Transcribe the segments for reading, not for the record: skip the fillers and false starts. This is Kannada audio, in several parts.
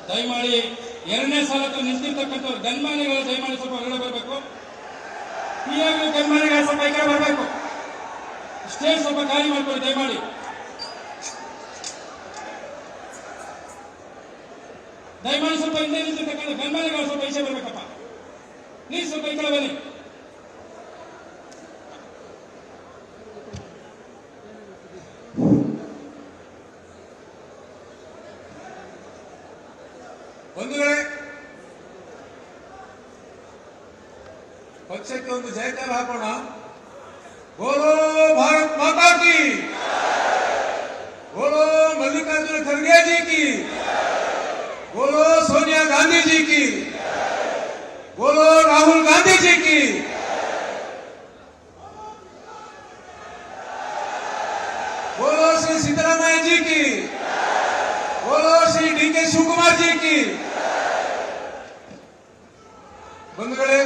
ದಯಮಾಡಿ ಎರಡನೇ ಸಾಲಕ್ಕೆ ನಿಂತಿರ್ತಕ್ಕಂಥವ್ರು ಗನ್ಮಾನಿಗಳು ದಯಮಾಡಿ ಸ್ವಲ್ಪ ಹೊರಗಡೆ ಬರಬೇಕು. ಈಗಾಗಲೂ ಗನ್ಮಾನಿಗಳು ಸ್ವಲ್ಪ ಈ ಕಡೆ ಬರಬೇಕು. ಸ್ಟೇಜ್ ಸ್ವಲ್ಪ ಖಾಲಿ ಮಾಡ್ಕೊಳ್ಳಿ ದಯಮಾಡಿ. ದಯಮಾಡಿ ಸ್ವಲ್ಪ ಹಿಂದೆ ನಿಂತಿರ್ತಕ್ಕಂಥ ಗನ್ಮಾನಿಗಳು ಸ್ವಲ್ಪ ಈಚೆ ಬರಬೇಕಪ್ಪ. ನೀವು ಸ್ವಲ್ಪ ಈ ಕಡೆ ಬನ್ನಿ. ಬಂಧುಗಳೇ, ಪಕ್ಷಕ್ಕೆ ಒಂದು ಜಯಕಾರ ಹಾಕೋಣ. ಬೋಲೋ ಭಾರತ್ ಮಾತಾ ಕಿ, ಬೋಲೋ ಮಲ್ಲಿಕಾರ್ಜುನ ಖರ್ಗೆ ಜಿ ಕಿ, बोलो सोनिया गांधी जी की, बोलो राहुल गांधी जी की, बोलो श्री सिद्धरामैया जी की, बोलो श्री डी.के. शिवकुमार जी की. बंधुगळे,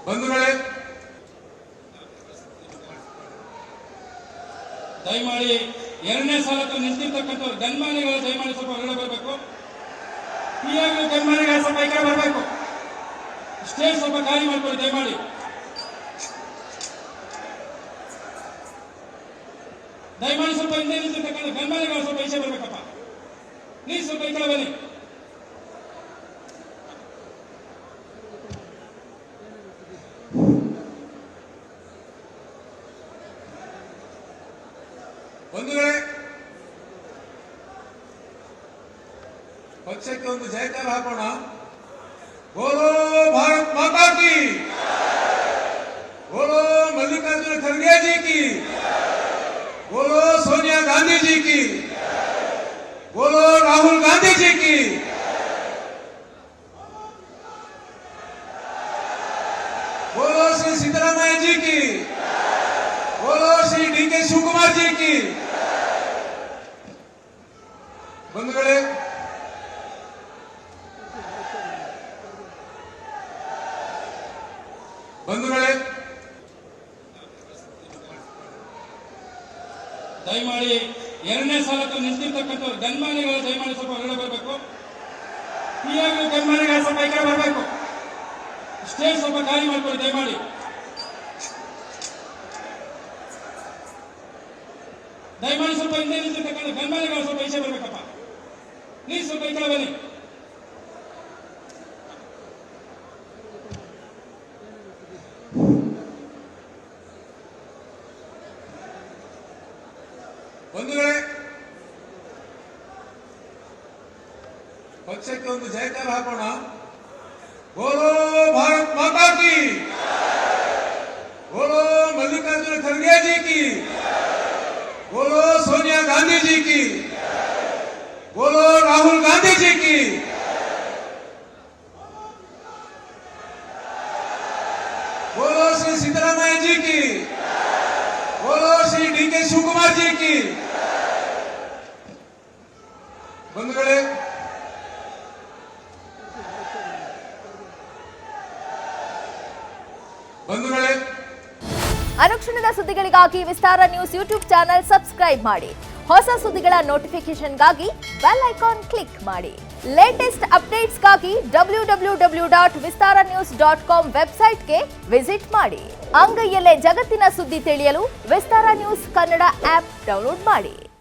बंधुगळे, ದಯಮಾಡಿ ಎರಡನೇ ಸಾಲಕ್ಕೆ ನಿಂತಿರ್ತಕ್ಕಂಥವ್ರು ಗನ್ಮಾನಿಗಳು ದಯಮಾಡಿ ಸ್ವಲ್ಪ ಹೊರಗಡೆ ಬರಬೇಕು. ಈಗಾಗಲೂ ಗನ್ಮಾನಿಗಳು ಸ್ವಲ್ಪ ಈ ಕಡೆ ಬರಬೇಕು. ಸ್ಟೇಜ್ ಸ್ವಲ್ಪ ಖಾಲಿ ಮಾಡ್ಕೊಳ್ಳಿ ದಯಮಾಡಿ. ದಯಮಾಡಿ ಸ್ವಲ್ಪ ಹಿಂದೆ ನಿಂತಿರ್ತಕ್ಕಂಥ ಗನ್ಮಾನಿಗಳು ಸ್ವಲ್ಪ ಈಚೆ ಬರಬೇಕಪ್ಪ. ನೀವು ಸ್ವಲ್ಪ ಈ ಕಡೆ ಬನ್ನಿ. ಬಂಧುಗಳೇ, ಪಕ್ಷಕ್ಕೆ ಒಂದು ಜಯಕಾರ ಹಾಕೋಣ. ಬೋಲೋ ಭಾರತ್ ಮಾತಾ ಕಿ, ಬೋಲೋ ಮಲ್ಲಿಕಾರ್ಜುನ ಖರ್ಗೆ ಜಿ ಕಿ, बोलो सोनिया गांधी जी की, बोलो राहुल गांधी जी की, बोलो श्री सिद्धरामैया जी की, बोलो श्री डी.के. शिवकुमार जी की. बंधुगळे, बंधुगळे, ದಯಮಾಡಿ ಎರಡನೇ ಸಾಲಕ್ಕೆ ನಿಂತಿರ್ತಕ್ಕಂಥವ್ರು ಗನ್ಮಾನಿಗಳು ದಯಮಾಡಿ ಸ್ವಲ್ಪ ಹೊರಗಡೆ ಬರಬೇಕು. ಈಗಾಗಲೂ ಗನ್ಮಾನಿಗಳು ಸ್ವಲ್ಪ ಈ ಕಡೆ ಬರಬೇಕು. ಸ್ಟೇಜ್ ಸ್ವಲ್ಪ ಖಾಲಿ ಮಾಡ್ಕೊಳ್ಳಿ ದಯಮಾಡಿ. ದಯಮಾಡಿ ಸ್ವಲ್ಪ ಹಿಂದೆ ನಿಂತಿರ್ತಕ್ಕಂಥ ಗನ್ಮಾನಿಗಳು ಸ್ವಲ್ಪ ಈಚೆ ಬರಬೇಕಪ್ಪ. ನೀವು ಸ್ವಲ್ಪ ಈ ಕಡೆ ಬನ್ನಿ. ಬಂಧುಗಳೇ, ಪಕ್ಷಕ್ಕೆ ಒಂದು ಜಯಕಾರ ಹಾಕೋಣ. ಬೋಲೋ ಭಾರತ್ ಮಾತಾ ಕಿ, बोलो मल्लिकार्जुन खड़गे जी की, बोलो सोनिया गांधी जी की, बोलो राहुल गांधी जी की. बोलो श्री सिद्धरामैया जी की, बोलो श्री डी.के. शिवकुमार जी की. बंधुगळे, बंधुगळे, ಅನುಕ್ಷಣದ ಸುದ್ದಿಗಳಿಗಾಗಿ ವಿಸ್ತಾರ ನ್ಯೂಸ್ ಯೂಟ್ಯೂಬ್ ಚಾನೆಲ್ ಸಬ್ಸ್ಕ್ರೈಬ್ ಮಾಡಿ. ಹೊಸ ಸುದ್ದಿಗಳ ನೋಟಿಫಿಕೇಶನ್ಗಾಗಿ ಬೆಲ್ ಐಕಾನ್ ಕ್ಲಿಕ್ ಮಾಡಿ. ಲೇಟೆಸ್ಟ್ ಅಪ್ಡೇಟ್ಸ್ಗಾಗಿ www.vistaranews.com ವೆಬ್ಸೈಟ್ಗೆ ವಿಸಿಟ್ ಮಾಡಿ. ಅಂಗೈಯಲ್ಲೇ ಜಗತ್ತಿನ ಸುದ್ದಿ ತಿಳಿಯಲು ವಿಸ್ತಾರ ನ್ಯೂಸ್ ಕನ್ನಡ ಆಪ್ ಡೌನ್ಲೋಡ್ ಮಾಡಿ.